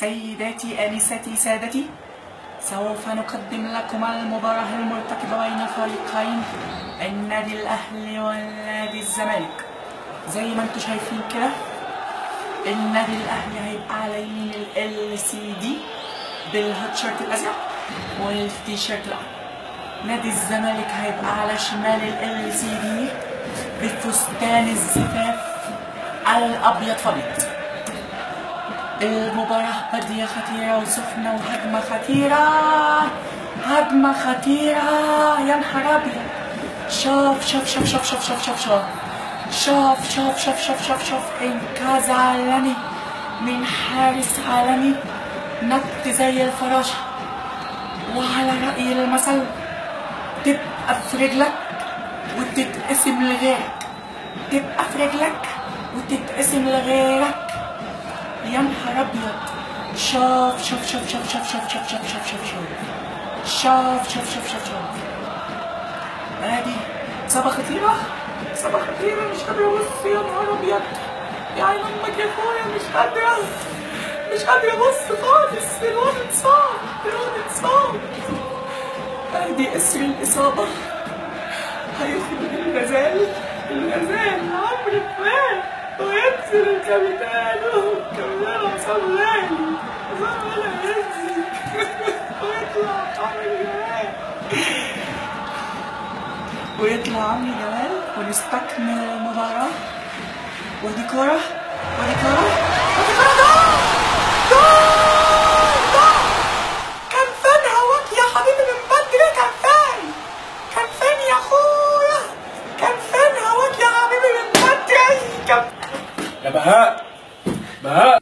سيداتي آنستي سادتي، سوف نقدم لكم المباراة المرتقبة بين فريقين النادي الأهلي والنادي الزمالك. زي ما انتم شايفين كده، النادي الأهلي هيبقى على يمين LCD بالهوت شيرت الأزرق والتيشيرت الأحمر. نادي الزمالك هيبقى على شمال LCD بفستان الزفاف الأبيض فابيض. المباراة بادية خطيرة وسخنة وهجمة خطيرة، هجمة خطيرة يا نهار أبيض. شوف شوف شوف شوف شوف شوف شوف شوف شوف شوف شوف شوف شوف إنقاذ عالمي من حارس عالمي، نط زي الفراشة. وعلى رأي المثل، تبقى في رجلك وتتقسم لغيرك، تبقى في رجلك وتتقسم لغيرك يا نهار أبيض. شوف شوف شوف شوف شوف شوف شوف شوف شوف شوف شوف شوف شوف شوف شوف ادي إصابة خطيرة، إصابة خطيرة، مش قادرة أبص يا نهار أبيض. يا عين أمك يا أخويا، مش قادرة أبص خالص. الواد اتصاب. ادي اسر الإصابة، هيخرج الغزال عمرو فؤاد وينزل الكابتن عصام غالي ينزل ويطلع عمرو جمال ونستكمل المباراة. ودي كورة